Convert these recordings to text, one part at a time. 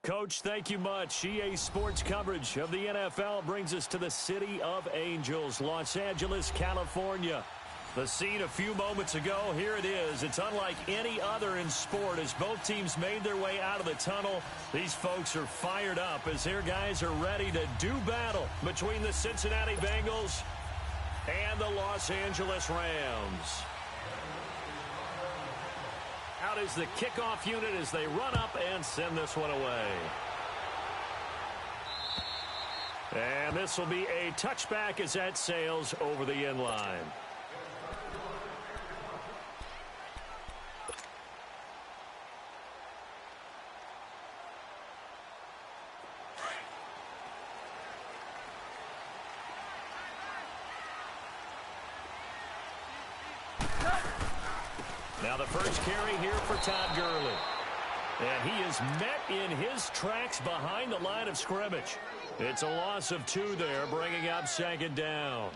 Coach, thank you much. EA Sports coverage of the NFL brings us to the City of Angels, Los Angeles, California. The scene a few moments ago, here it is. It's unlike any other in sport as both teams made their way out of the tunnel. These folks are fired up as their guys are ready to do battle between the Cincinnati Bengals and the Los Angeles Rams. Out is the kickoff unit as they run up and send this one away. And this will be a touchback as that sails over the end line. Now the first carry here for Todd Gurley. And he is met in his tracks behind the line of scrimmage. It's a loss of 2 there, bringing up second down.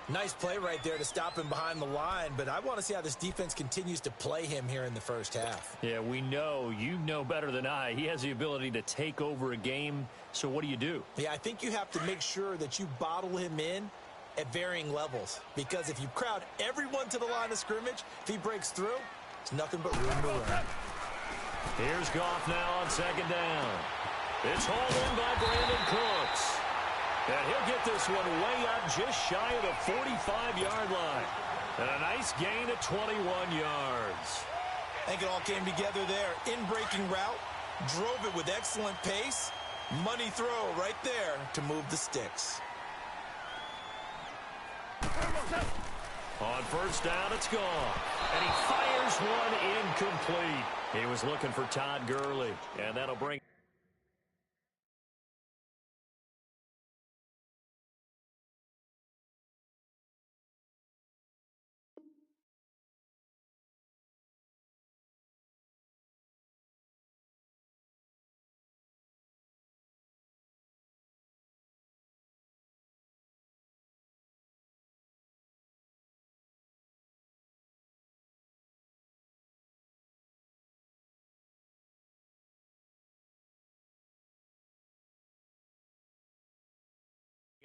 Nice play right there to stop him behind the line, but I want to see how this defense continues to play him here in the first half. Yeah, we know. You know better than I. He has the ability to take over a game, so what do? Yeah, I think you have to make sure that you bottle him in at varying levels, because if you crowd everyone to the line of scrimmage, if he breaks through, it's nothing but room to run. Here's Goff now on second down. It's hauled in by Brandon Cooks. And he'll get this one way up just shy of the 45-yard line. And a nice gain of 21 yards. I think it all came together there. In-breaking route, drove it with excellent pace. Money throw right there to move the sticks. On first down, it's gone. And he fires one incomplete. He was looking for Todd Gurley. And that'll bring...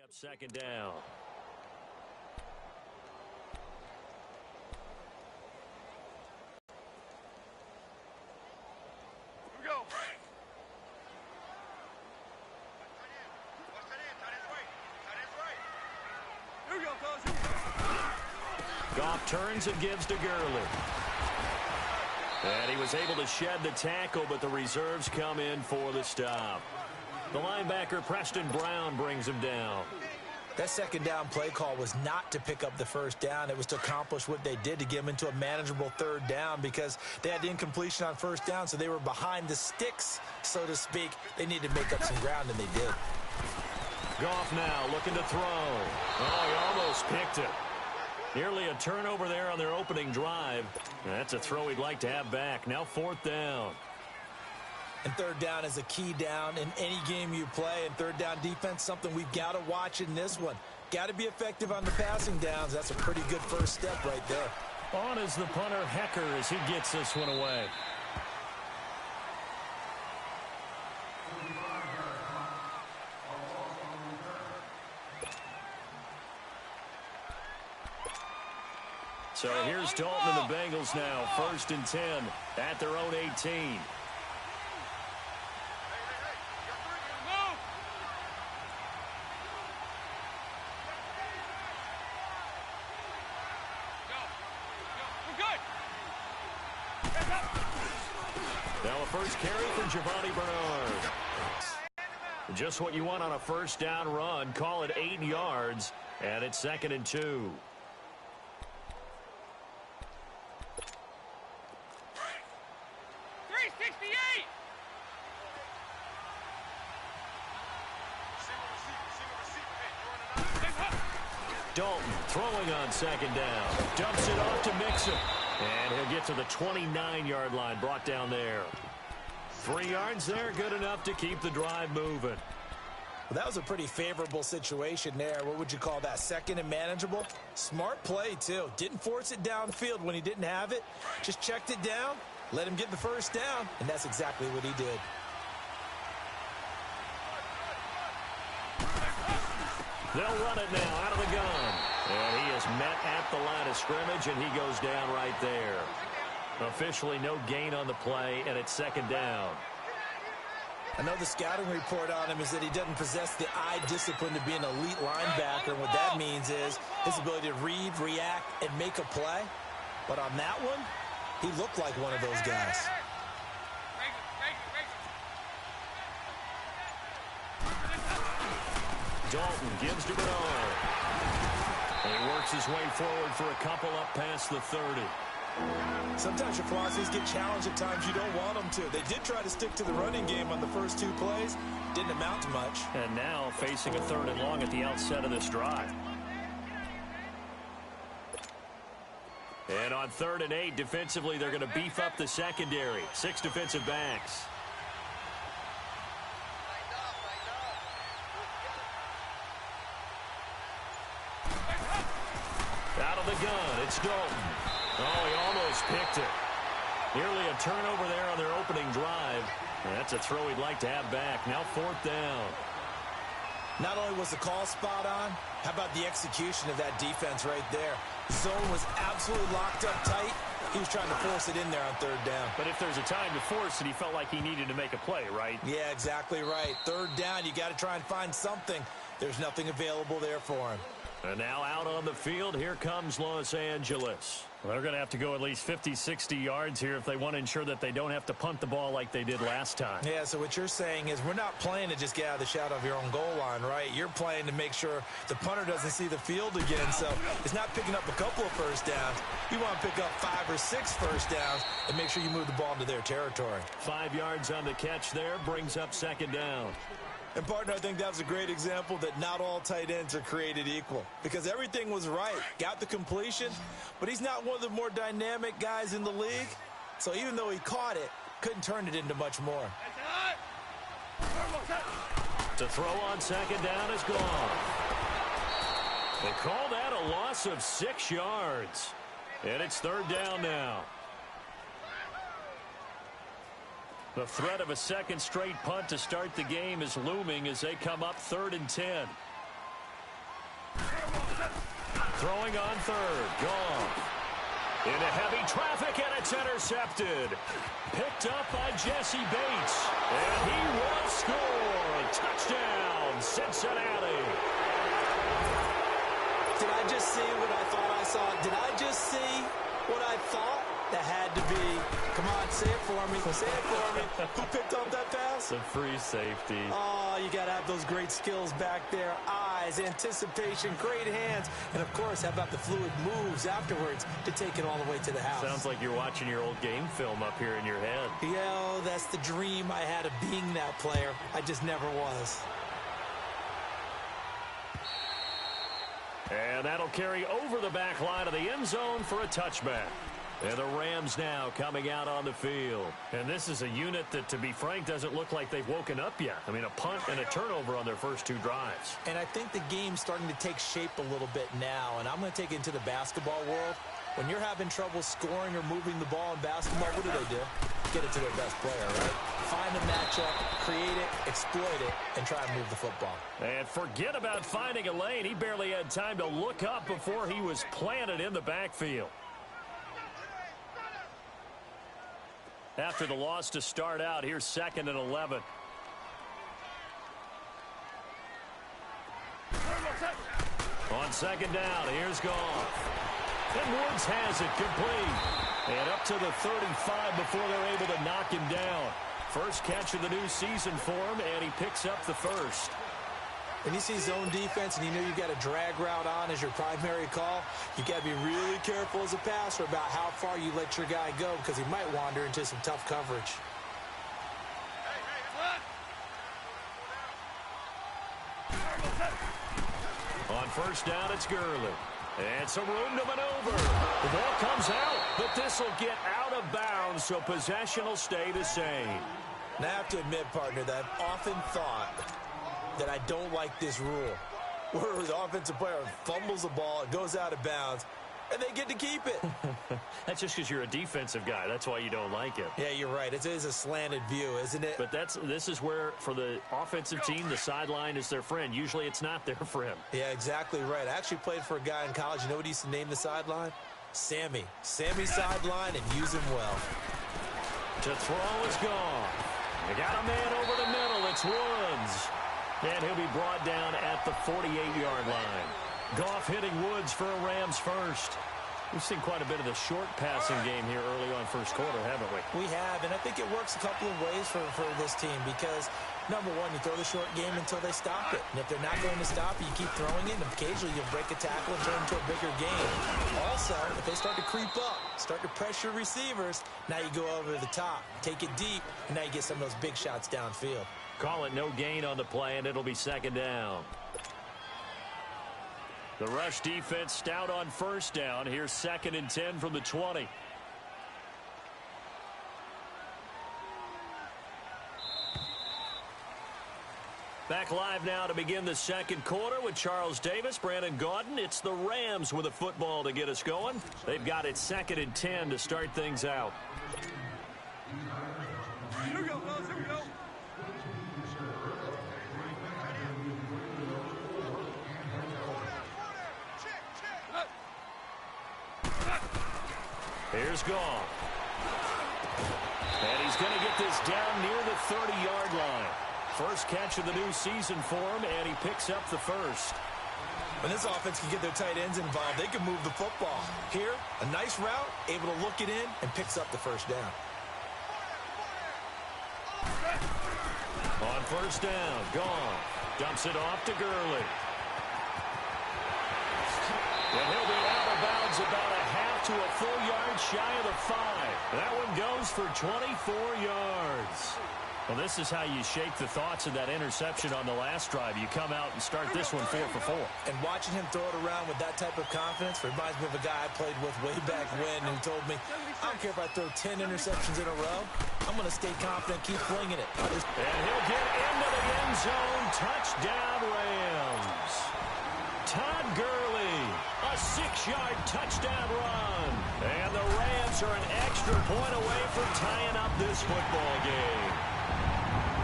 up second down. Here we go. Here we go, fellas. Goff turns and gives to Gurley. And he was able to shed the tackle, but the reserves come in for the stop. The linebacker, Preston Brown, brings him down. That second down play call was not to pick up the first down. It was to accomplish what they did to get them into a manageable third down because they had the incompletion on first down, so they were behind the sticks, so to speak. They needed to make up some ground, and they did. Goff now looking to throw. Oh, he almost picked it. Nearly a turnover there on their opening drive. That's a throw he'd like to have back. Now fourth down. And third down is a key down in any game you play. And third down defense, something we've got to watch in this one. Got to be effective on the passing downs. That's a pretty good first step right there. On is the punter, Hecker, as he gets this one away. So here's Dalton and the Bengals now. 1st and 10 at their own 18. Now a first carry for Giovanni Bernard. Just what you want on a first down run. Call it 8 yards, and it's 2nd and 2. Dalton throwing on second down. Dumps it off to Mixon. And he'll get to the 29-yard line, brought down there. 3 yards there, good enough to keep the drive moving. Well, that was a pretty favorable situation there. What would you call that? 2nd and manageable? Smart play, too. Didn't force it downfield when he didn't have it. Just checked it down, let him get the first down, and that's exactly what he did. They'll run it now out of the gun. And he is met at the line of scrimmage, and he goes down right there. Officially no gain on the play, and it's second down. I know the scouting report on him is that he doesn't possess the eye discipline to be an elite linebacker. And what that means is his ability to read, react, and make a play. But on that one, he looked like one of those guys. Dalton gives to Bernard. And he works his way forward for a couple up past the 30. Sometimes your philosophies get challenged at times you don't want them to. They did try to stick to the running game on the first 2 plays. Didn't amount to much. And now facing a 3rd and long at the outset of this drive. And on 3rd and 8, defensively, they're going to beef up the secondary. 6 defensive backs. Out of the gun, it's Dalton. Oh, he almost picked it. Nearly a turnover there on their opening drive. And that's a throw he'd like to have back. Now 4th down. Not only was the call spot on, how about the execution of that defense right there? Zone was absolutely locked up tight. He was trying to force it in there on 3rd down. But if there's a time to force it, he felt like he needed to make a play, right? Yeah, exactly right. 3rd down, you got to try and find something. There's nothing available there for him. And now out on the field, here comes Los Angeles. Well, they're going to have to go at least 50, 60 yards here if they want to ensure that they don't have to punt the ball like they did last time. Yeah, so what you're saying is we're not playing to just get out of the shadow of your own goal line, right? You're playing to make sure the punter doesn't see the field again. So it's not picking up a couple of first downs. You want to pick up 5 or 6 first downs and make sure you move the ball into their territory. 5 yards on the catch there brings up 2nd down. And, partner, I think that was a great example that not all tight ends are created equal because everything was right. Got the completion, but he's not one of the more dynamic guys in the league. So even though he caught it, couldn't turn it into much more. The throw on 2nd down is gone. They call that a loss of 6 yards. And it's 3rd down now. The threat of a 2nd straight punt to start the game is looming as they come up 3rd and 10. Throwing on 3rd. Gone. Into heavy traffic, and it's intercepted. Picked up by Jesse Bates. And he will score. Touchdown, Cincinnati. Did I just see what I thought I saw? Did I just see what I thought? That had to be. Come on, say it for me. Say it for me. Who picked up that pass? The free safety. Oh, you got to have those great skills back there. Eyes, anticipation, great hands. And, of course, how about the fluid moves afterwards to take it all the way to the house? Sounds like you're watching your old game film up here in your head. Yeah, that's the dream I had of being that player. I just never was. And that'll carry over the back line of the end zone for a touchback. And the Rams now coming out on the field. And this is a unit that, to be frank, doesn't look like they've woken up yet. I mean, a punt and a turnover on their first 2 drives. And I think the game's starting to take shape a little bit now. And I'm going to take it into the basketball world. When you're having trouble scoring or moving the ball in basketball, what do? Get it to their best player, right? Find a matchup, create it, exploit it, and try and move the football. And forget about finding a lane. He barely had time to look up before he was planted in the backfield. After the loss to start out, here's 2nd and 11. On 2nd down, here's Goff. And Woods has it complete. And up to the 35 before they're able to knock him down. First catch of the new season for him, and he picks up the first. When you see zone defense and you know you've got a drag route on as your primary call, you got to be really careful as a passer about how far you let your guy go because he might wander into some tough coverage. On 1st down, it's Gurley. And some room to maneuver. The ball comes out, but this will get out of bounds, so possession will stay the same. Now, I have to admit, partner, that I've often thought that I don't like this rule, where the offensive player fumbles the ball, it goes out of bounds, and they get to keep it. That's just because you're a defensive guy. That's why you don't like it. Yeah, you're right. It is a slanted view, isn't it? But this is where, for the offensive team, the sideline is their friend. Usually it's not their friend. Yeah, exactly right. I actually played for a guy in college. You know what he used to name the sideline? Sammy. Sammy sideline, and use him well. To throw is gone. They got a man over the middle. It's Woods. And he'll be brought down at the 48-yard line. Goff hitting Woods for a Rams first. We've seen quite a bit of the short passing game here early on first quarter, haven't we? We have, and I think it works a couple of ways for this team because, number one, you throw the short game until they stop it. And if they're not going to stop it, you keep throwing it, and occasionally you'll break a tackle and turn it into a bigger game. Also, if they start to creep up, start to pressure receivers, now you go over the top, take it deep, and now you get some of those big shots downfield. Call it no gain on the play, and it'll be second down. The rush defense stout on first down. Here's 2nd and 10 from the 20. Back live now to begin the second quarter with Charles Davis, Brandon Gaudin. It's the Rams with a football to get us going. They've got it 2nd and 10 to start things out. Here we go, fellas. Here we go. Here's Goff. And he's going to get this down near the 30-yard line. First catch of the new season for him, and he picks up the first. When this offense can get their tight ends involved, they can move the football. Here, a nice route, able to look it in, and picks up the first down. On first down, Goff dumps it off to Gurley. And he'll be out of bounds about a half to a full yard shy of the 5. That one goes for 24 yards. Well, this is how you shake the thoughts of that interception on the last drive. You come out and start this one 4 for 4. And watching him throw it around with that type of confidence reminds me of a guy I played with way back when who told me, I don't care if I throw 10 interceptions in a row. I'm going to stay confident, keep flinging it. And he'll get into the end zone. Touchdown, Rams. Todd Gurley, a 6-yard touchdown run. And the Rams are an extra point away from tying up this football game.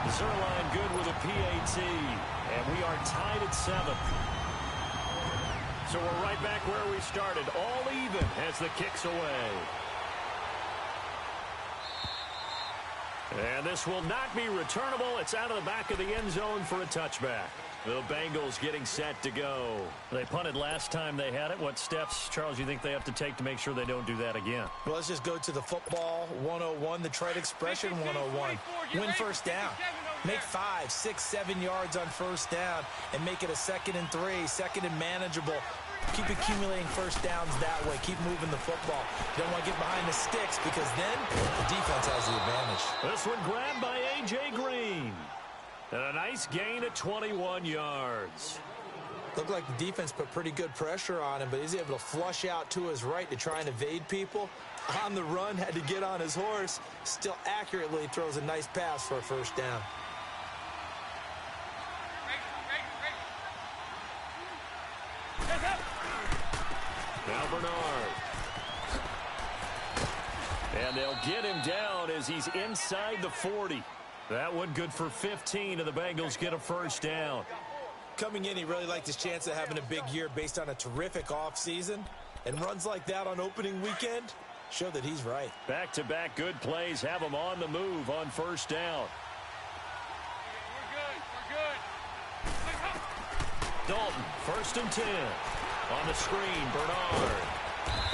Zerline good with a PAT, and we are tied at 7. So we're right back where we started, all even as the kick's away. And this will not be returnable. It's out of the back of the end zone for a touchback. The Bengals getting set to go. They punted last time they had it. What steps, Charles, you think they have to take to make sure they don't do that again? Well, let's just go to the football 101, the trite expression 101. Win first down. Make 5, 6, 7 yards on first down and make it a 2nd and 3, 2nd and manageable. Keep accumulating first downs that way. Keep moving the football. You don't want to get behind the sticks because then the defense has the advantage. This one grabbed by A.J. Green. And a nice gain of 21 yards. Looked like the defense put pretty good pressure on him, but he's able to flush out to his right to try and evade people. On the run, had to get on his horse. Still accurately throws a nice pass for a first down. Now Bernard. And they'll get him down as he's inside the 40. That one good for 15, and the Bengals get a first down. Coming in, he really liked his chance of having a big year based on a terrific offseason. And runs like that on opening weekend show that he's right. Back-to-back good plays have him on the move on first down. Dalton, 1st and 10. On the screen, Bernard.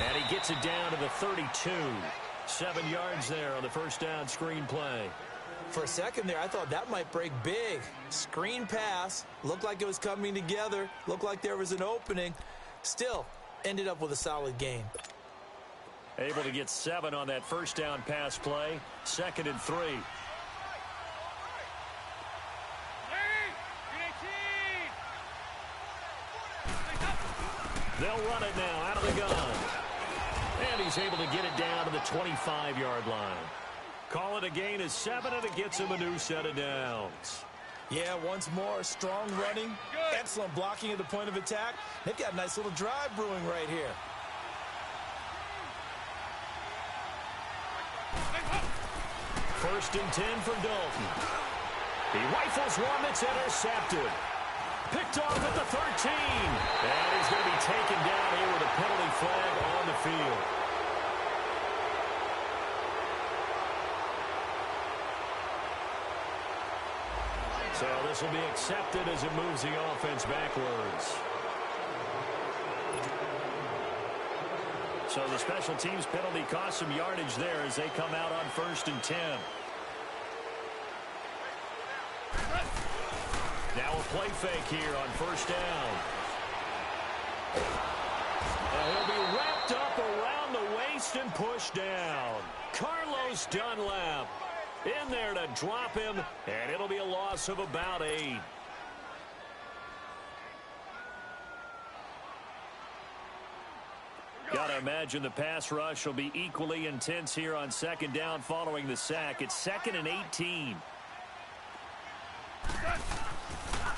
And he gets it down to the 32. 7 yards there on the first down screen play. For a second there, I thought that might break big. Screen pass. Looked like it was coming together. Looked like there was an opening. Still, ended up with a solid gain. Able to get 7 on that first down pass play. 2nd and 3. They'll run it now out of the gun. And he's able to get it down to the 25-yard line. Call it a gain of 7, and it gets him a new set of downs. Yeah, once more, strong running, excellent blocking at the point of attack. They've got a nice little drive brewing right here. First and 10 for Dalton. He rifles one that's intercepted. Picked off at the 13. And he's going to be taken down here with a penalty flag on the field. So this will be accepted as it moves the offense backwards. So the special teams penalty cost some yardage there as they come out on first and 10. Now a play fake here on first down. And he'll be wrapped up around the waist and pushed down. Carlos Dunlap in there to drop him, and it'll be a loss of about 8. Gotta imagine the pass rush will be equally intense here on second down following the sack. It's 2nd and 18.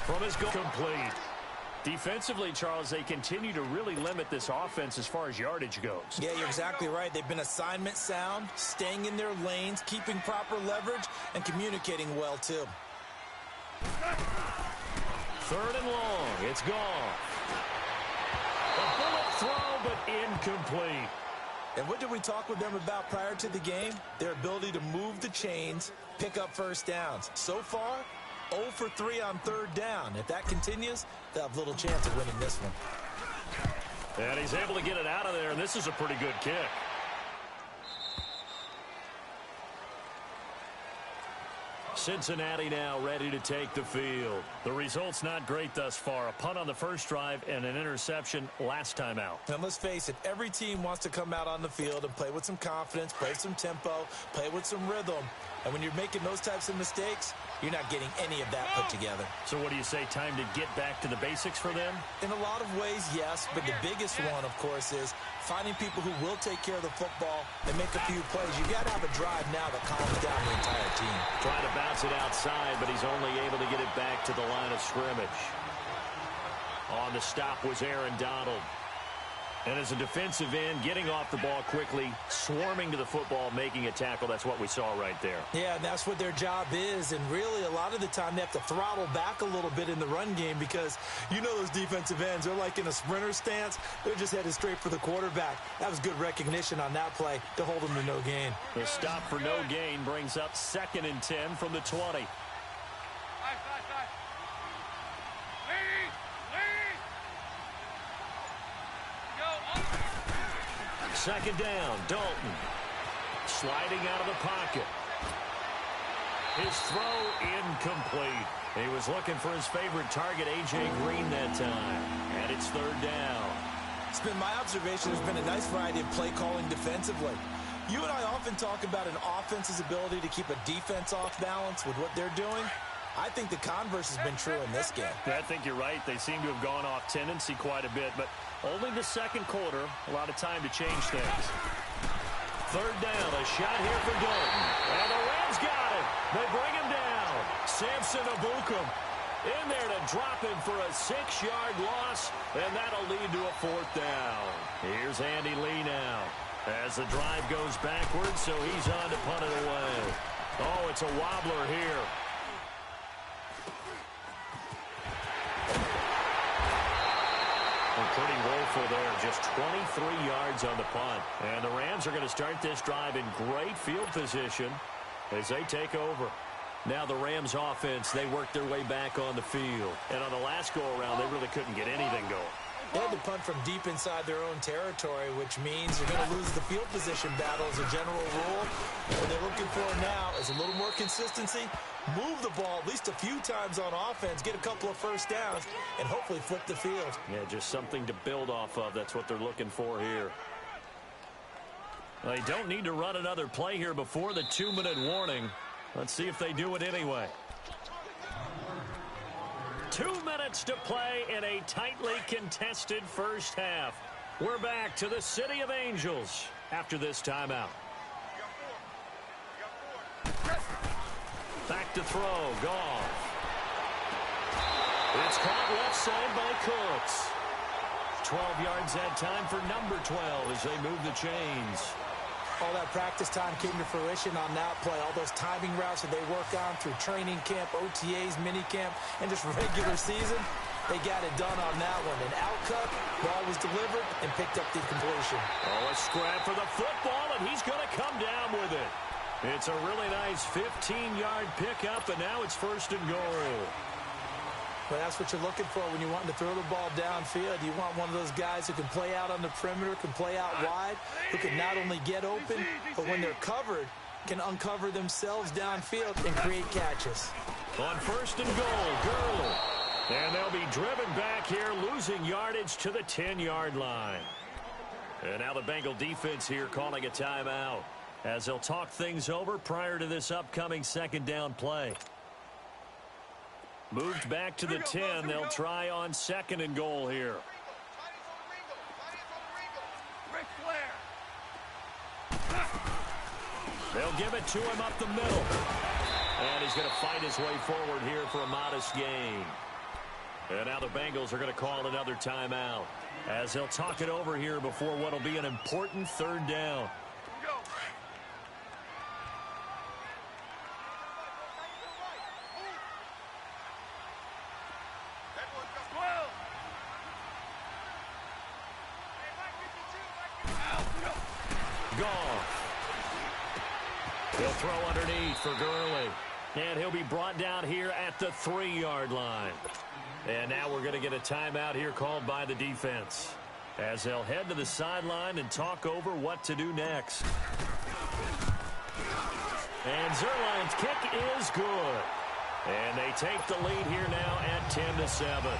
From his goal, complete. Defensively, Charles, they continue to really limit this offense as far as yardage goes. Yeah, you're exactly right. They've been assignment sound, staying in their lanes, keeping proper leverage, and communicating well, too. 3rd and long. It's gone. A bullet throw, but incomplete. And what did we talk with them about prior to the game? Their ability to move the chains, pick up first downs. So far, 0 for 3 on 3rd down. If that continues, they'll have little chance of winning this one. And he's able to get it out of there, and this is a pretty good kick. Cincinnati now ready to take the field. The result's not great thus far. A punt on the first drive and an interception last time out. And let's face it, every team wants to come out on the field and play with some confidence, play some tempo, play with some rhythm. And when you're making those types of mistakes, you're not getting any of that put together. So what do you say, time to get back to the basics for them? In a lot of ways, yes. But the biggest one, of course, is finding people who will take care of the football and make a few plays. You got to have a drive now that calms down the entire team. Trying to bounce it outside, but he's only able to get it back to the line of scrimmage. On the stop was Aaron Donald. And as a defensive end, getting off the ball quickly, swarming to the football, making a tackle, that's what we saw right there. Yeah, and that's what their job is. And really, a lot of the time, they have to throttle back a little bit in the run game because you know those defensive ends, they're like in a sprinter stance. They're just headed straight for the quarterback. That was good recognition on that play to hold them to no gain. The stop for no gain brings up 2nd and 10 from the 20. Second down, Dalton. Sliding out of the pocket. His throw incomplete. He was looking for his favorite target, A.J. Green, that time. And it's 3rd down. It's been my observation there's been a nice variety of play calling defensively. You and I often talk about an offense's ability to keep a defense off balance with what they're doing. I think the converse has been true in this game. I think you're right. They seem to have gone off tendency quite a bit, but only the second quarter, a lot of time to change things. 3rd down, a shot here for Dalton. And the Rams got it. They bring him down. Samson Abukum in there to drop him for a 6-yard loss, and that'll lead to a 4th down. Here's Andy Lee now as the drive goes backwards, so he's on to punt it away. Oh, it's a wobbler here. Pretty woeful there, just 23 yards on the punt. And the Rams are going to start this drive in great field position as they take over. Now the Rams offense, they work their way back on the field. And on the last go-around, they really couldn't get anything going. They had to punt from deep inside their own territory, which means you're going to lose the field position battle as a general rule. What they're looking for now is a little more consistency, move the ball at least a few times on offense, get a couple of first downs, and hopefully flip the field. Yeah, just something to build off of. That's what they're looking for here. They don't need to run another play here before the 2-minute warning. Let's see if they do it anyway. 2 minutes to play in a tightly contested first half. We're back to the City of Angels after this timeout. Back to throw, Goff. It's caught left side by Cooks. 12 yards that time for number 12 as they move the chains. All that practice time came to fruition on that play. All those timing routes that they work on through training camp, OTAs, minicamp, and just regular season, they got it done on that one. An outcut, ball was delivered, and picked up the completion. Oh, a scrap for the football, and he's going to come down with it. It's a really nice 15-yard pickup, and now it's 1st and goal. Well, that's what you're looking for when you want to throw the ball downfield. You want one of those guys who can play out on the perimeter, can play out wide, who can not only get open, but when they're covered, can uncover themselves downfield and create catches. On 1st and goal, Gurley. And they'll be driven back here, losing yardage to the 10-yard line. And now the Bengal defense here calling a timeout as they'll talk things over prior to this upcoming 2nd down play. Moved back to the 10. They'll try on 2nd and goal here. They'll give it to him up the middle. And he's going to fight his way forward here for a modest gain. And now the Bengals are going to call another timeout as they'll talk it over here before what will be an important 3rd down. He'll throw underneath for Gurley. And he'll be brought down here at the 3-yard line. And now we're going to get a timeout here called by the defense as they'll head to the sideline and talk over what to do next. And Zerline's kick is good. And they take the lead here now at 10-7.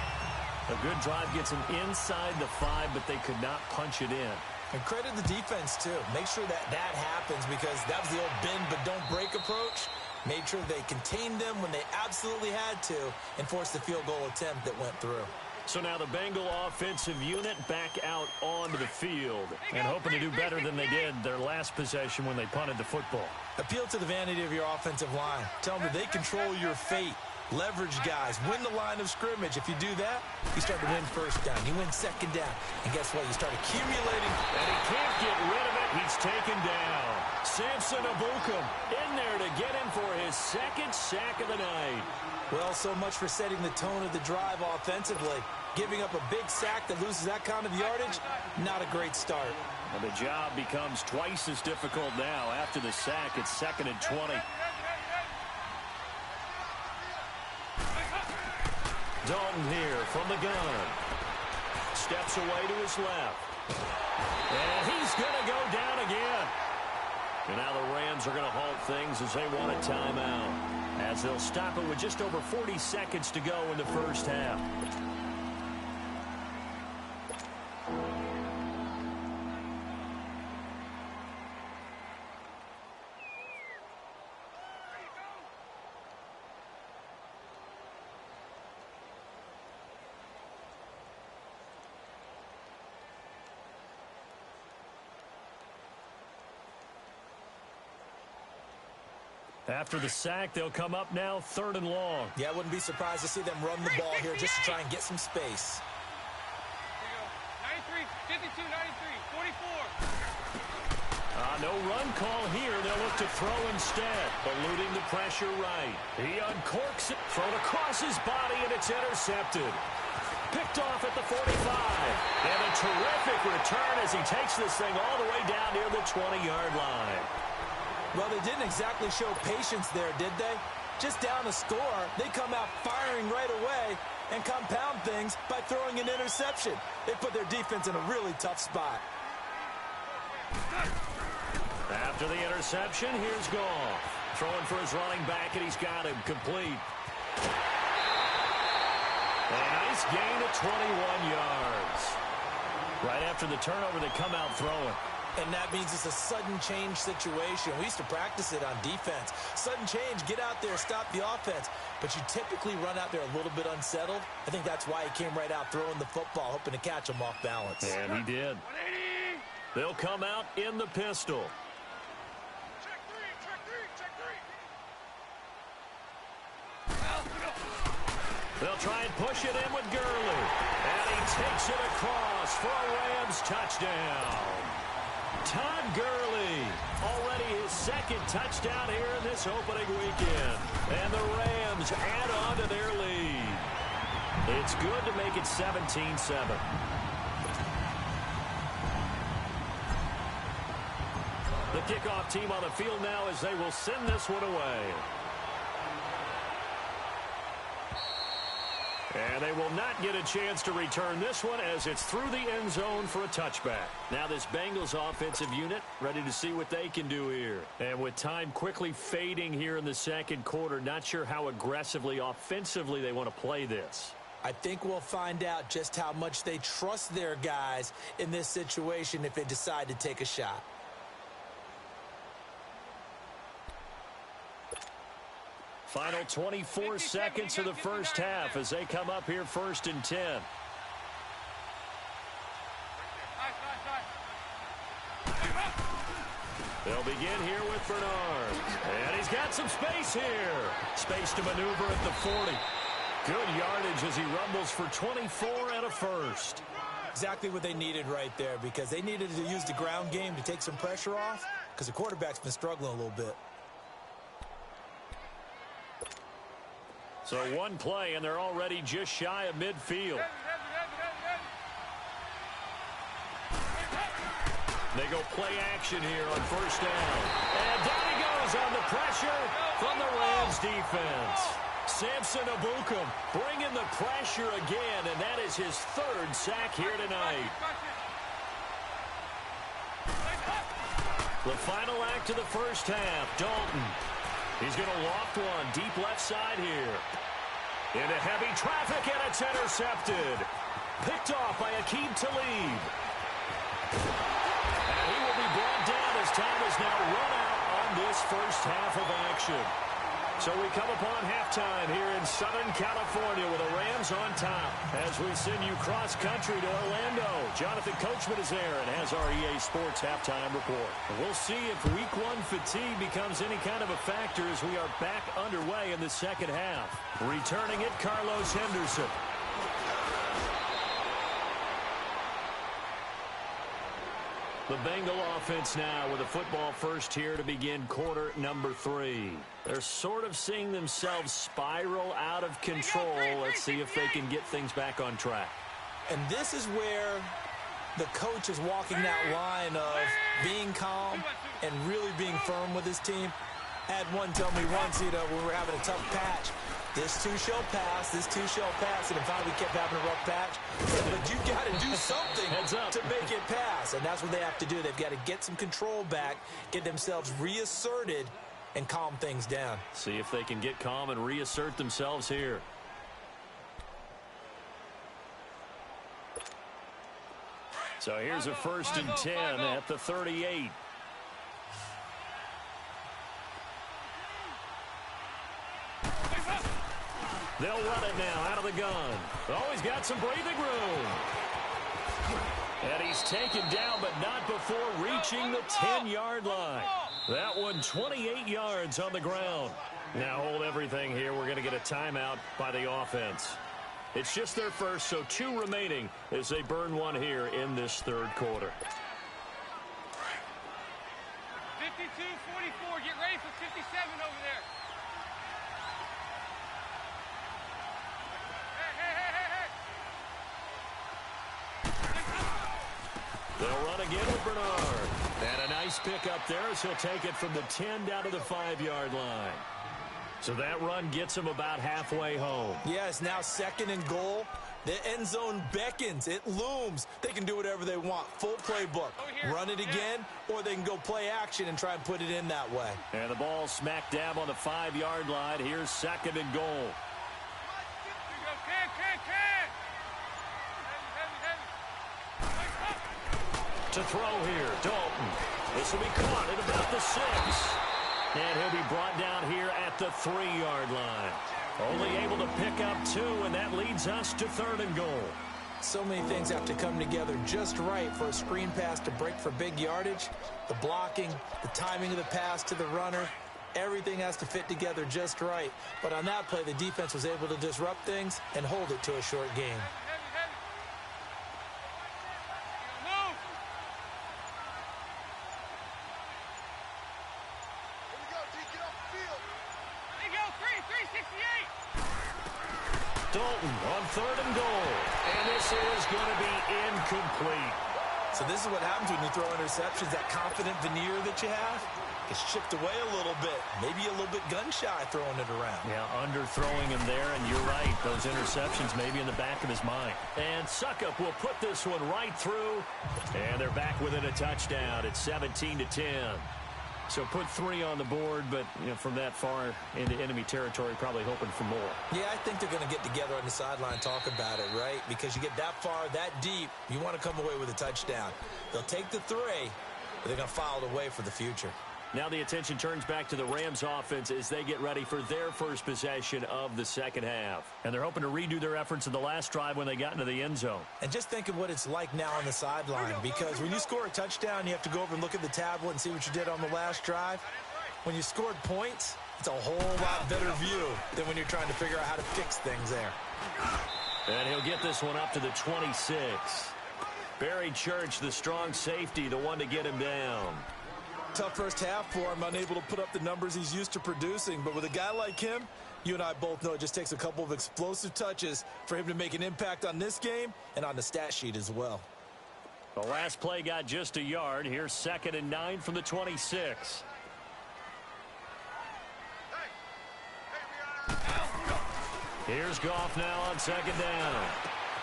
A good drive gets them inside the 5, but they could not punch it in. And credit the defense, too. Make sure that happens because that was the old bend but don't break approach. Made sure they contained them when they absolutely had to and forced the field goal attempt that went through. So now the Bengal offensive unit back out onto the field and hoping to do better than they did their last possession when they punted the football. Appeal to the vanity of your offensive line. Tell them that they control your fate. Leverage guys. Win the line of scrimmage. If you do that, you start to win 1st down. You win 2nd down. And guess what? You start accumulating. And he can't get rid of it. He's taken down. Samson Abukum in there to get him for his 2nd sack of the night. Well, so much for setting the tone of the drive offensively. Giving up a big sack that loses that kind of yardage, not a great start. And the job becomes twice as difficult now. After the sack, it's 2nd and 20. Dalton here from the gun. Steps away to his left. And he's going to go down again. And now the Rams are going to halt things as they want a timeout, as they'll stop it with just over 40 seconds to go in the 1st half. After the sack, they'll come up now 3rd and long. Yeah, I wouldn't be surprised to see them run the ball here just to try and get some space. 93, 52, 93, 44. No run call here. They'll look to throw instead, eluding the pressure right. He uncorks it, thrown across his body, and it's intercepted. Picked off at the 45. And a terrific return as he takes this thing all the way down near the 20-yard line. Well, they didn't exactly show patience there, did they? Just down a score, they come out firing right away and compound things by throwing an interception. They put their defense in a really tough spot. After the interception, here's Goff. Throwing for his running back, and he's got him complete. A nice gain of 21 yards. Right after the turnover, they come out throwing. And that means it's a sudden change situation. We used to practice it on defense. Sudden change, get out there, stop the offense. But you typically run out there a little bit unsettled. I think that's why he came right out throwing the football, hoping to catch him off balance. And he did. They'll come out in the pistol. Check three. They'll try and push it in with Gurley. And he takes it across for a Rams touchdown. Todd Gurley. Already his second touchdown here in this opening weekend. And the Rams add on to their lead. It's good to make it 17-7. The kickoff team on the field now as they will send this one away. And they will not get a chance to return this one as it's through the end zone for a touchback. Now this Bengals offensive unit ready to see what they can do here. And with time quickly fading here in the second quarter, not sure how aggressively, offensively they want to play this. I think we'll find out just how much they trust their guys in this situation if they decide to take a shot. Final 24 seconds of the first half as they come up here 1st and 10. They'll begin here with Bernard. And he's got some space here. Space to maneuver at the 40. Good yardage as he rumbles for 24 and a first. Exactly what they needed right there, because they needed to use the ground game to take some pressure off because the quarterback's been struggling a little bit. So one play, and they're already just shy of midfield. They go play action here on first down. And down he goes on the pressure from the Rams defense. Samson Ebukam bringing the pressure again, and that is his 3rd sack here tonight. The final act of the first half, Dalton. He's going to loft one deep left side here. Into heavy traffic, and it's intercepted. Picked off by Aqib Talib. And he will be brought down as time is now run out on this first half of action. So we come upon halftime here in Southern California with the Rams on top as we send you cross-country to Orlando. Jonathan Coachman is there and has our EA Sports halftime report. We'll see if Week 1 fatigue becomes any kind of a factor as we are back underway in the second half. Returning it, Carlos Henderson. The Bengal offense now with the football first here to begin quarter number 3. They're sort of seeing themselves spiral out of control. Let's see if they can get things back on track. And this is where the coach is walking that line of being calm and really being firm with his team. I had one tell me once, when we were having a tough patch, this too shall pass, this too shall pass, and finally we kept having a rough patch. But you got to do something to make it pass, and that's what they have to do. They've got to get some control back, get themselves reasserted, and calm things down. See if they can get calm and reassert themselves here. So here's a 1st and 10 at the 38. They'll run it now out of the gun. Oh, he's got some breathing room. And he's taken down, but not before reaching the 10-yard line. That one 28 yards on the ground. Now hold everything here. We're going to get a timeout by the offense. It's just their first, so 2 remaining as they burn one here in this third quarter. 52-44. Get ready for 57 over there. They'll run again with Bernard. And a nice pick up there as he'll take it from the 10 down to the 5-yard line. So that run gets him about halfway home. Yeah, it's now 2nd and goal. The end zone beckons. It looms. They can do whatever they want. Full playbook. Run it again, or they can go play action and try and put it in that way. And the ball smack dab on the 5-yard line. Here's 2nd and goal. To throw here, Dalton. This will be caught at about the 6. And he'll be brought down here at the 3-yard line. Only able to pick up 2, and that leads us to 3rd and goal. So many things have to come together just right for a screen pass to break for big yardage. The blocking, the timing of the pass to the runner, everything has to fit together just right. But on that play, the defense was able to disrupt things and hold it to a short game. Dalton on 3rd and goal. And this is going to be incomplete. So this is what happens when you throw interceptions. That confident veneer that you have gets chipped away a little bit. Maybe a little bit gun-shy throwing it around. Yeah, underthrowing him there, and you're right. Those interceptions maybe in the back of his mind. And Suckup will put this one right through. And they're back within a touchdown. It's 17-10. So put 3 on the board, but from that far into enemy territory, probably hoping for more. Yeah, I think they're going to get together on the sideline, talk about it, right? Because you get that far, that deep, you want to come away with a touchdown. They'll take the 3, but they're going to file it away for the future. Now the attention turns back to the Rams offense as they get ready for their first possession of the second half. And they're hoping to redo their efforts in the last drive when they got into the end zone. And just think of what it's like now on the sideline, because when you score a touchdown, you have to go over and look at the tablet and see what you did on the last drive. When you scored points, it's a whole lot better view than when you're trying to figure out how to fix things there. And he'll get this one up to the 26. Barry Church, the strong safety, the one to get him down. Tough first half for him, unable to put up the numbers he's used to producing. But with a guy like him, you and I both know it just takes a couple of explosive touches for him to make an impact on this game and on the stat sheet as well. The last play got just a yard. Here's 2nd and 9 from the 26. Here's Goff now on 2nd down.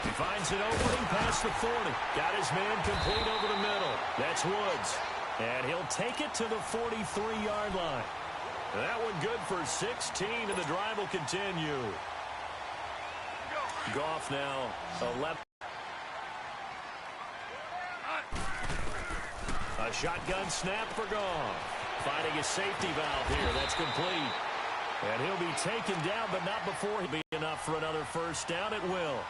He finds an opening past the 40. Got his man complete over the middle. That's Woods. And he'll take it to the 43-yard line. That one good for 16, and the drive will continue. Goff now 11. A shotgun snap for Goff. Finding his safety valve here. That's complete. And he'll be taken down, but not before he'll be enough for another first down. It will.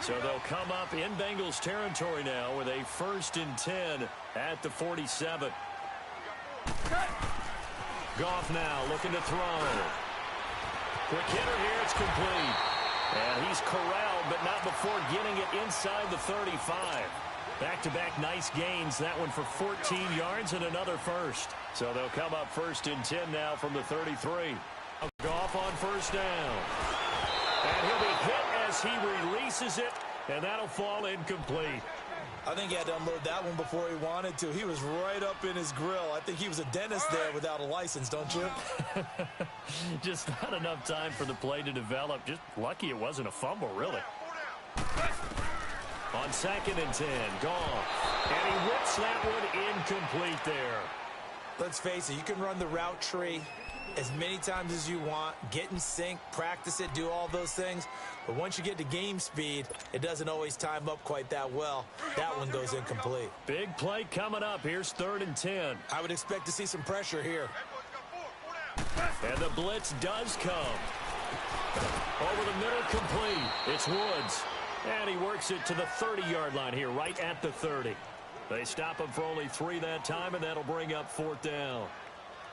So they'll come up in Bengals territory now with a 1st and 10 at the 47. Goff now looking to throw. Quick hitter here. It's complete. And he's corralled, but not before getting it inside the 35. Back-to-back nice gains. That one for 14 yards and another first. So they'll come up 1st and 10 now from the 33. Goff on 1st down. And he'll be hit as he releases it, and that'll fall incomplete. I think he had to unload that one before he wanted to. He was right up in his grill. I think he was a dentist there without a license, don't you? Just not enough time for the play to develop. Just lucky it wasn't a fumble, really. On 2nd and 10, Goff. And he whips that one incomplete there. Let's face it, you can run the route tree as many times as you want, get in sync, practice it, do all those things. But once you get to game speed, it doesn't always time up quite that well. That one goes incomplete. Big play coming up. Here's 3rd and 10. I would expect to see some pressure here. And the blitz does come. Over the middle, complete. It's Woods. And he works it to the 30-yard line here, right at the 30. They stop him for only 3 that time, and that'll bring up 4th down.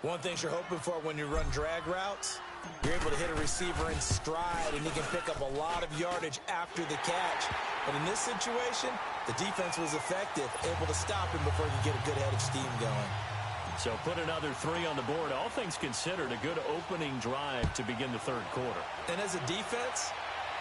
One thing you're hoping for when you run drag routes, you're able to hit a receiver in stride, and he can pick up a lot of yardage after the catch. But in this situation, the defense was effective, able to stop him before he could get a good head of steam going. So put another 3 on the board. All things considered, a good opening drive to begin the 3rd quarter. And as a defense,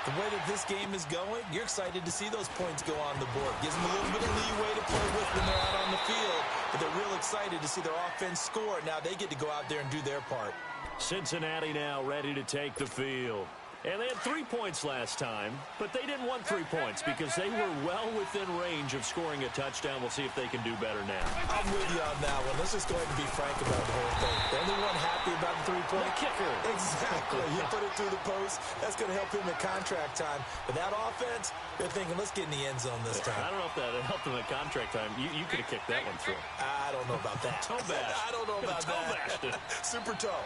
the way that this game is going, you're excited to see those points go on the board. Gives them a little bit of leeway to play with when they're out on the field, but they're real excited to see their offense score. Now they get to go out there and do their part. Cincinnati now ready to take the field. And they had 3 points last time, but they didn't want 3 points because they were well within range of scoring a touchdown. We'll see if they can do better now. I'm with you on that one. Let's just go ahead and be frank about the whole thing. The only one happy about the 3-point kicker. Exactly. You put it through the post. That's going to help him at contract time. But that offense, they're thinking, let's get in the end zone this time. I don't know if that helped him at contract time. You could have kicked that one through. I don't know about that. Toe bash. I don't know about that. Super toe.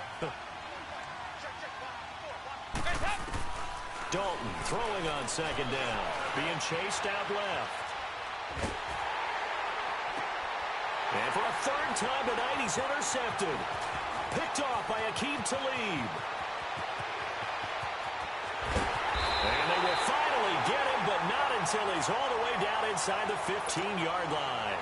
Dalton throwing on 2nd down. Being chased out left. And for a 3rd time tonight, he's intercepted. Picked off by Aqib Talib. And they will finally get him, but not until he's all the way down inside the 15-yard line.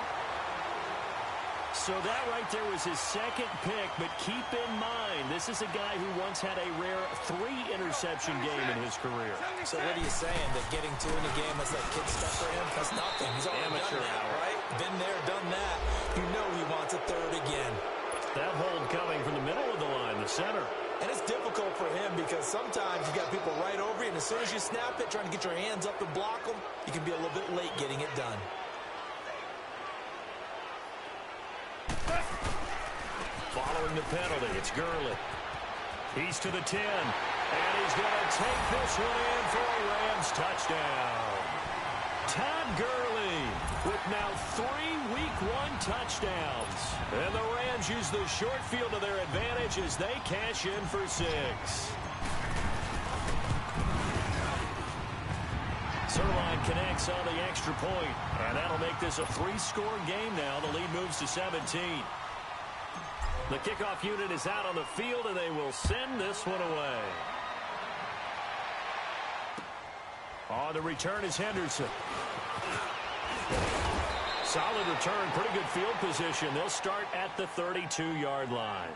So that right there was his second pick, but keep in mind, this is a guy who once had a rare 3-interception game in his career. So what are you saying, that getting 2 in a game is like kid stuff for him? That's nothing. He's already amateur done that, hour. right? Been there, done that. You know he wants a 3rd again. That hold coming from the middle of the line, the center. And it's difficult for him because sometimes you got people right over you, and as soon as you snap it, trying to get your hands up and block them, you can be a little bit late getting it done. Following the penalty, it's Gurley. He's to the 10, and he's going to take this one in for a Rams touchdown. Todd Gurley with now 3 Week 1 touchdowns. And the Rams use the short field to their advantage as they cash in for 6. Sirline connects on the extra point, and that'll make this a 3-score game now. The lead moves to 17. The kickoff unit is out on the field, and they will send this one away. On the return is Henderson. Solid return, pretty good field position. They'll start at the 32-yard line.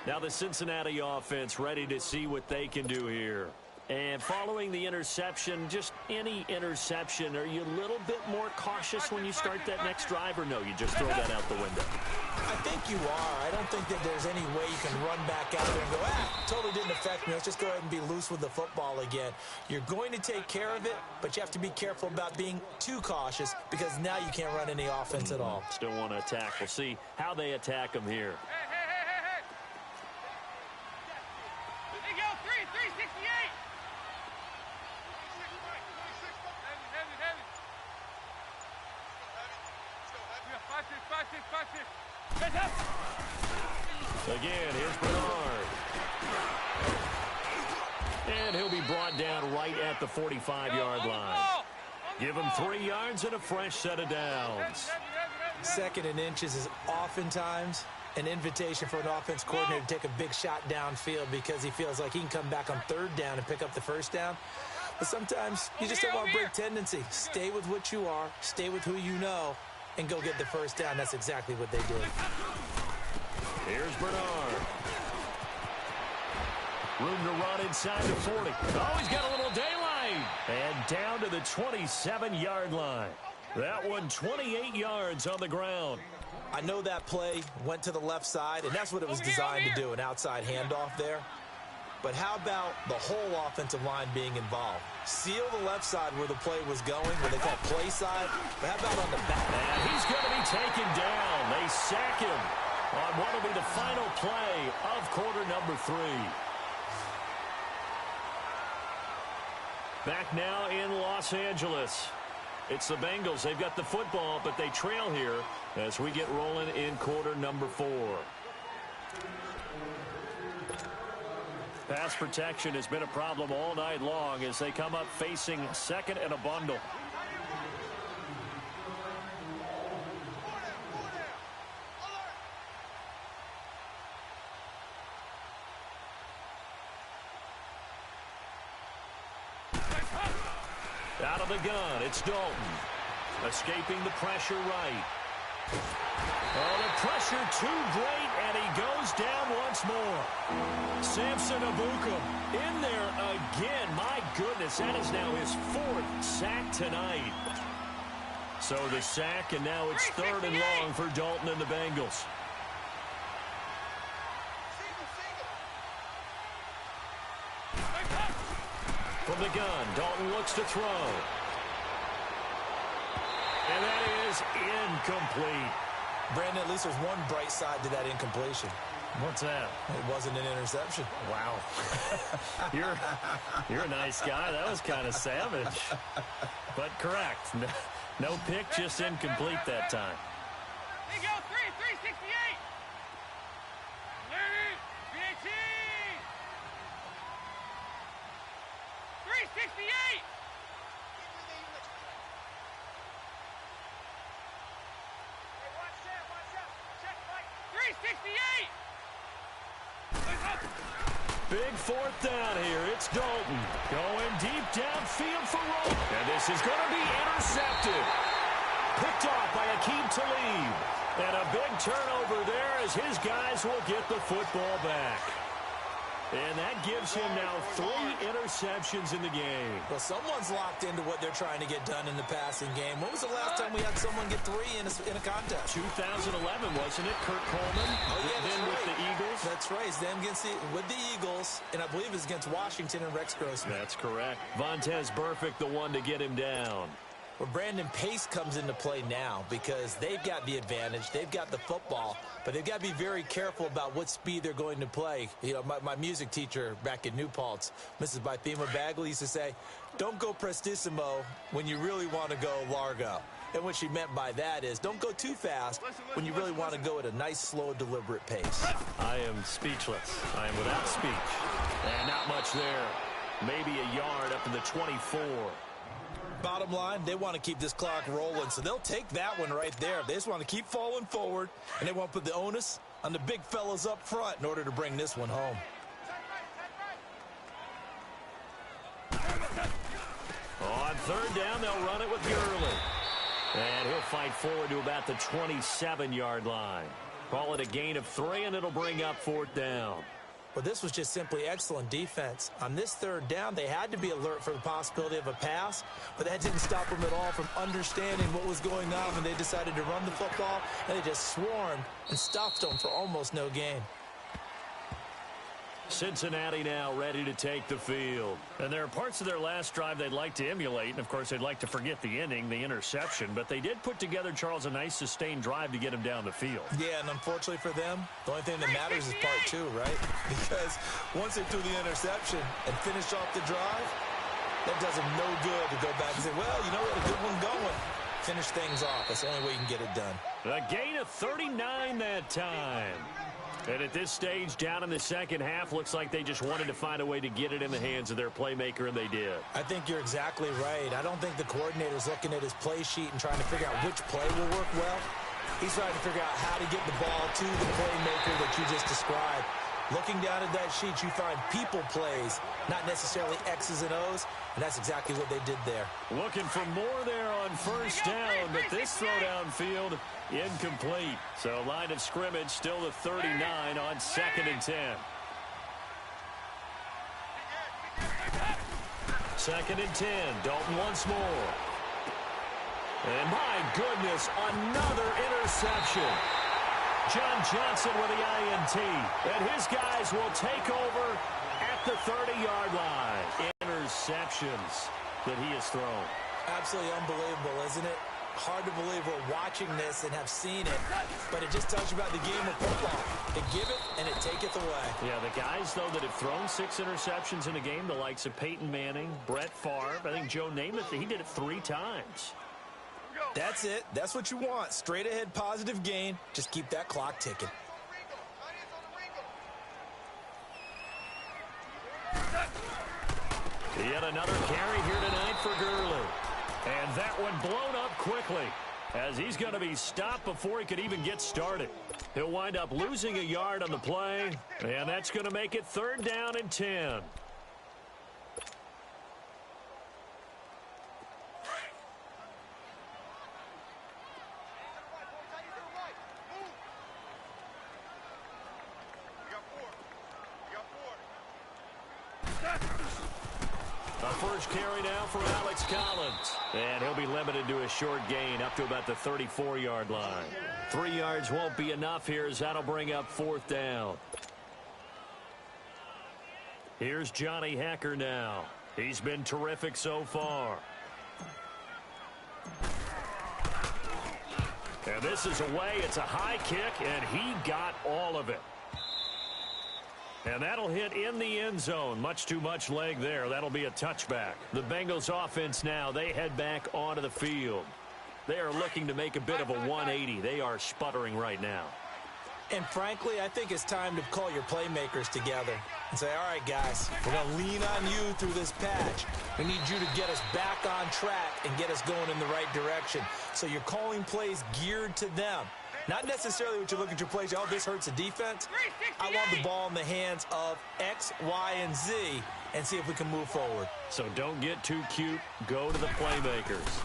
Now the Cincinnati offense ready to see what they can do here. And following the interception, just any interception, are you a little bit more cautious when you start that next drive, or no, you just throw that out the window? I think you are. I don't think that there's any way you can run back out there and go, totally didn't affect me. Let's just go ahead and be loose with the football again. You're going to take care of it, but you have to be careful about being too cautious because now you can't run any offense at all. Still want to attack. We'll see how they attack them here. Hey. There you go, 368. Again, here's Bernard. And he'll be brought down right at the 45-yard line. Give him 3 yards and a fresh set of downs. 2nd and inches is oftentimes an invitation for an offense coordinator to take a big shot downfield because he feels like he can come back on 3rd down and pick up the 1st down. But sometimes you just don't want to break tendency. Stay with what you are, stay with who you know, and go get the 1st down. That's exactly what they did. Here's Bernard. Room to run inside the 40. Oh, he's got a little daylight. And down to the 27-yard line. That one 28 yards on the ground. I know that play went to the left side, and that's what it was designed to do, an outside handoff there. But how about the whole offensive line being involved? Seal the left side where the play was going, where they call play side. But how about on the back? And he's going to be taken down. They sack him on what will be the final play of quarter number 3. Back now in Los Angeles. It's the Bengals. They've got the football, but they trail here as we get rolling in quarter number 4. Pass protection has been a problem all night long as they come up facing 2nd and a bundle. Out of the gun, it's Dalton. Escaping the pressure right. Oh, the pressure too great, and he goes down once more. Samson Abukum in there again. My goodness, that is now his 4th sack tonight. So the sack, and now it's 3rd and long for Dalton and the Bengals. From the gun, Dalton looks to throw. And that is incomplete. Brandon, at least there's one bright side to that incompletion. What's that? It wasn't an interception. Wow. You're a nice guy. That was kind of savage. But correct. No pick, just incomplete that time. There you go, 368. Larry, BAT. 368. 368. Big 4th down here. It's Dalton going deep downfield for Rowe. And this is going to be intercepted. Picked off by Aqib Talib. And a big turnover there as his guys will get the football back. And that gives him now 3 interceptions in the game. Well, someone's locked into what they're trying to get done in the passing game. When was the last time we had someone get 3 in a contest? 2011, wasn't it? Kurt Coleman. Oh, yeah, then with the Eagles. That's right. It's them with the Eagles, and I believe it's against Washington and Rex Grossman. That's correct. Vontaze Burfict, the one to get him down. Well, Brandon Pace comes into play now because they've got the advantage. They've got the football, but they've got to be very careful about what speed they're going to play. You know, my music teacher back in New Paltz, Mrs. Bythema Bagley, used to say, don't go prestissimo when you really want to go largo. And what she meant by that is don't go too fast when you really want to go at a nice, slow, deliberate pace. I am speechless. I am without speech. And not much there. Maybe a yard up to the 24. Bottom line, they want to keep this clock rolling, so they'll take that one right there. They just want to keep falling forward, and they want to put the onus on the big fellas up front in order to bring this one home. On 3rd down, they'll run it with Gurley. And he'll fight forward to about the 27-yard line. Call it a gain of 3, and it'll bring up 4th down. Well, this was just simply excellent defense. On this 3rd down, they had to be alert for the possibility of a pass, but that didn't stop them at all from understanding what was going on when they decided to run the football, and they just swarmed and stopped them for almost no gain. Cincinnati now ready to take the field. And there are parts of their last drive they'd like to emulate, and of course they'd like to forget the inning, the interception, but they did put together, Charles, a nice sustained drive to get him down the field. Yeah, and unfortunately for them, the only thing that matters is part 2, right? Because once they threw the interception and finished off the drive, that does them no good to go back and say, well, you know, we had a good one going. Finish things off. That's the only way you can get it done. A gain of 39 that time. And at this stage, down in the second half, looks like they just wanted to find a way to get it in the hands of their playmaker, and they did. I think you're exactly right. I don't think the coordinator's looking at his play sheet and trying to figure out which play will work well. He's trying to figure out how to get the ball to the playmaker that you just described. Looking down at that sheet, you find people plays, not necessarily X's and O's, and that's exactly what they did there. Looking for more there on 1st down, but this throw downfield incomplete. So line of scrimmage still the 39 on 2nd and 10. 2nd and 10. Dalton once more. And my goodness, another interception. John Johnson with the INT. And his guys will take over at the 30-yard line. Interceptions that he has thrown. Absolutely unbelievable, isn't it? Hard to believe we're watching this and have seen it, but it just tells you about the game of football. It give it, and it taketh away. Yeah, the guys, though, that have thrown 6 interceptions in a game, the likes of Peyton Manning, Brett Favre, I think Joe Namath, he did it 3 times. That's it. That's what you want. Straight ahead positive gain. Just keep that clock ticking. Yet another carry here tonight for Gurley. And that one blown up quickly as he's going to be stopped before he could even get started. He'll wind up losing a yard on the play, and that's going to make it 3rd down and 10. A first carry now for Alex Collins. And he'll be limited to a short gain up to about the 34-yard line. 3 yards won't be enough here as that'll bring up 4th down. Here's Johnny Hacker now. He's been terrific so far. And this is away. It's a high kick, and he got all of it. And that'll hit in the end zone. Much too much leg there. That'll be a touchback. The Bengals offense now, they head back onto the field. They are looking to make a bit of a 180. They are sputtering right now. And frankly, I think it's time to call your playmakers together and say, all right, guys, we're going to lean on you through this patch. We need you to get us back on track and get us going in the right direction. So you're calling plays geared to them. Not necessarily what you look at your plays, oh, this hurts the defense. I want the ball in the hands of X, Y, and Z and see if we can move forward. So don't get too cute. Go to the playmakers.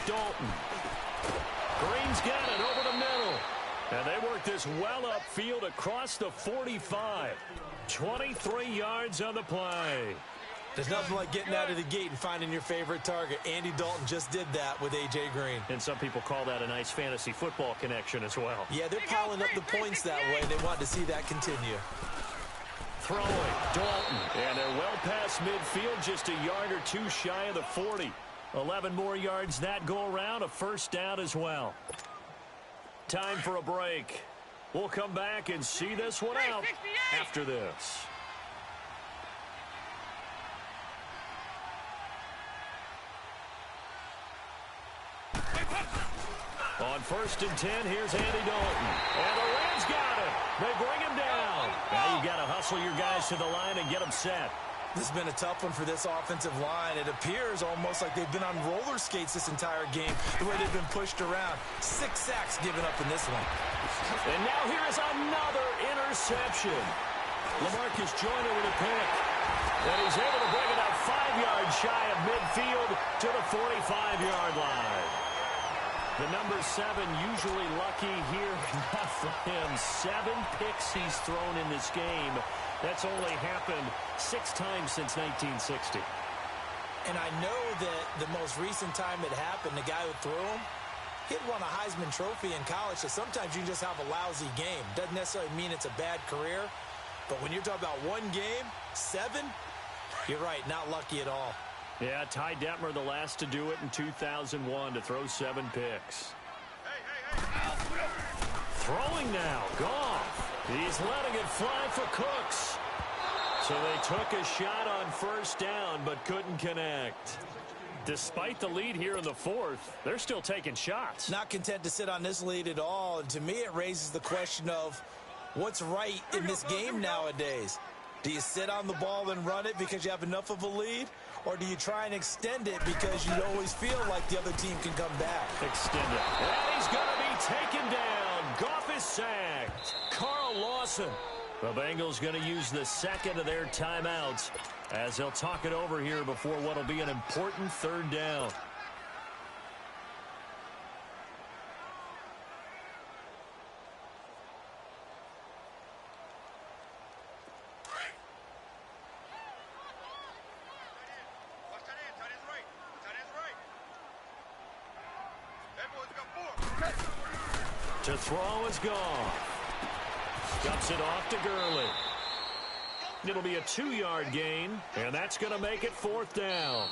Dalton. Green's got it over the middle. And they work this well upfield across the 45. 23 yards on the play. There's nothing like getting out of the gate and finding your favorite target. Andy Dalton just did that with A.J. Green. And some people call that a nice fantasy football connection as well. Yeah, they're piling up the points that way, and they want to see that continue. Throwing, Dalton. And they're well past midfield, just a yard or two shy of the 40. 11 more yards that go around, a first down as well. Time for a break. We'll come back and see this one out after this. On 1st and 10, here's Andy Dalton. And the Rams got him. They bring him down. Now you've got to hustle your guys to the line and get them set. This has been a tough one for this offensive line. It appears almost like they've been on roller skates this entire game, the way they've been pushed around. 6 sacks given up in this one. And now here is another interception. LaMarcus Joyner with a pick. And he's able to bring it up 5 yards shy of midfield to the 45-yard line. The number 7 usually lucky here. Not for him. 7 picks he's thrown in this game. That's only happened 6 times since 1960. And I know that the most recent time it happened, the guy who threw him, he'd won a Heisman Trophy in college, so sometimes you just have a lousy game. Doesn't necessarily mean it's a bad career, but when you're talking about one game, 7, you're right, not lucky at all. Yeah, Ty Detmer the last to do it in 2001 to throw 7 picks. Throwing now, Goff. He's letting it fly for Cooks. So they took a shot on 1st down but couldn't connect. Despite the lead here in the 4th, they're still taking shots. Not content to sit on this lead at all, and to me it raises the question of what's right in this game nowadays. Do you sit on the ball and run it because you have enough of a lead? Or do you try and extend it because you always feel like the other team can come back? Extend it. And he's going to be taken down. Goff is sacked. Carl Lawson. The Bengals going to use the second of their timeouts as they'll talk it over here before what will be an important 3rd down. To throw is Goff. Dumps it off to Gurley. It'll be a 2-yard gain, and that's going to make it 4th down.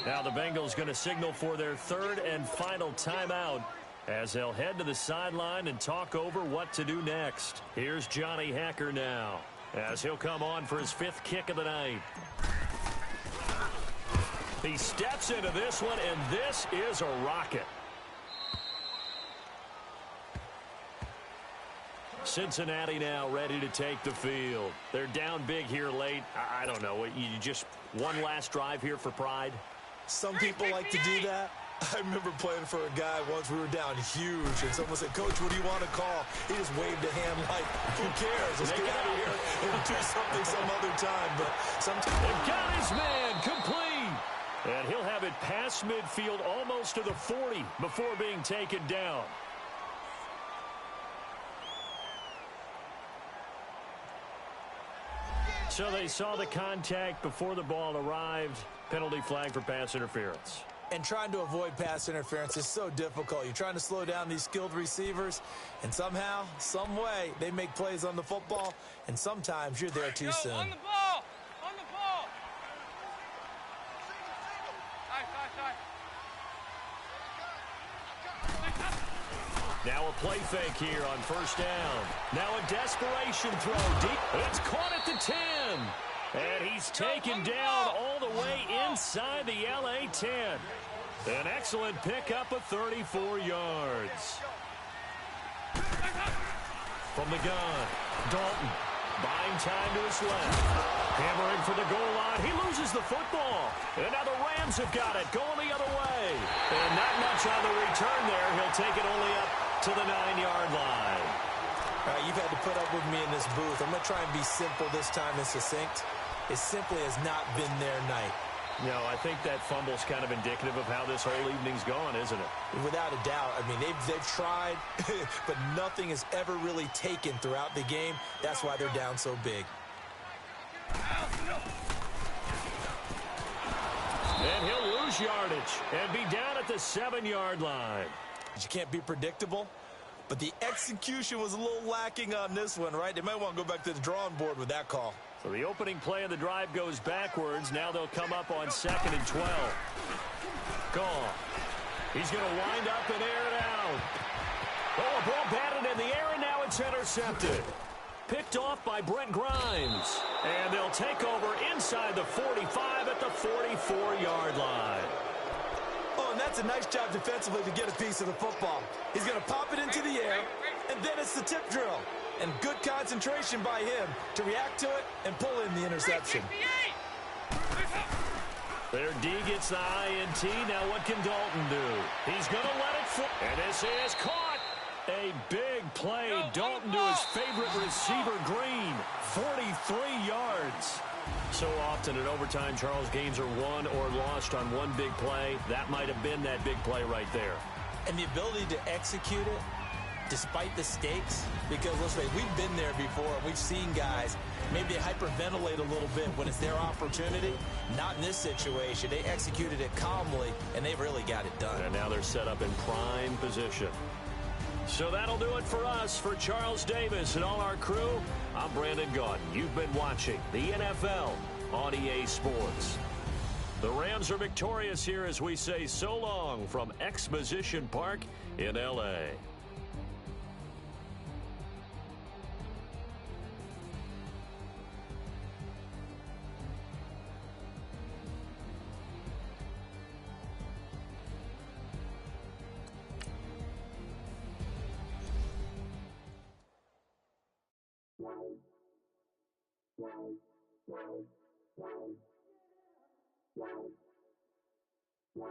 Now the Bengals going to signal for their 3rd and final timeout as they'll head to the sideline and talk over what to do next. Here's Johnny Hacker now as he'll come on for his 5th kick of the night. He steps into this one, and this is a rocket. Cincinnati now ready to take the field. They're down big here late. I don't know. You just one last drive here for pride? Some people like to do that. I remember playing for a guy once. We were down huge, and someone said, "Coach, what do you want to call?" He just waved a hand like, who cares? Let's get out of here and do something some other time. But sometimes they've got his man complete. And he'll have it past midfield almost to the 40 before being taken down. So they saw the contact before the ball arrived. Penalty flag for pass interference. And trying to avoid pass interference is so difficult. You're trying to slow down these skilled receivers, and somehow, some way, they make plays on the football, and sometimes you're there too soon. On the ball! On the ball! Now a play fake here on 1st down. Now a desperation throw deep. It's caught at the 10. And he's taken down all the way inside the LA 10. An excellent pickup of 34 yards. From the gun, Dalton buying time to his left. Hammering for the goal line. He loses the football. And now the Rams have got it going the other way. And not much on the return there. He'll take it only up to the 9-yard line. All right, you've had to put up with me in this booth. I'm going to try and be simple this time and succinct. It simply has not been their night. No, I think that fumble's kind of indicative of how this whole evening's gone, isn't it? Without a doubt. I mean, they've tried, but nothing is ever really taken throughout the game. That's why they're down so big. And he'll lose yardage and be down at the 7-yard line. You can't be predictable, but the execution was a little lacking on this one, right? They might want to go back to the drawing board with that call. So the opening play of the drive goes backwards. Now they'll come up on 2nd and 12. Call. He's going to wind up and air it out. Oh, a ball batted in the air, and now it's intercepted. Picked off by Brent Grimes. And they'll take over inside the 45 at the 44-yard line. Oh, and that's a nice job defensively to get a piece of the football. He's going to pop it into the air, and then it's the tip drill. And good concentration by him to react to it and pull in the interception. Their D gets the INT. Now what can Dalton do? He's going to let it fly. And this is caught. A big play. Dalton to his favorite receiver, Green. 43 yards. So often in overtime, Charles, games are won or lost on one big play. That might have been that big play right there. And the ability to execute it despite the stakes, because let's say we've been there before. We've seen guys maybe hyperventilate a little bit when it's their opportunity. Not in this situation. They executed it calmly, and they've really got it done. And now they're set up in prime position. So that'll do it for us. For Charles Davis and all our crew, I'm Brandon Gaudin. You've been watching the NFL on EA Sports. The Rams are victorious here as we say so long from Exposition Park in L.A. Wow.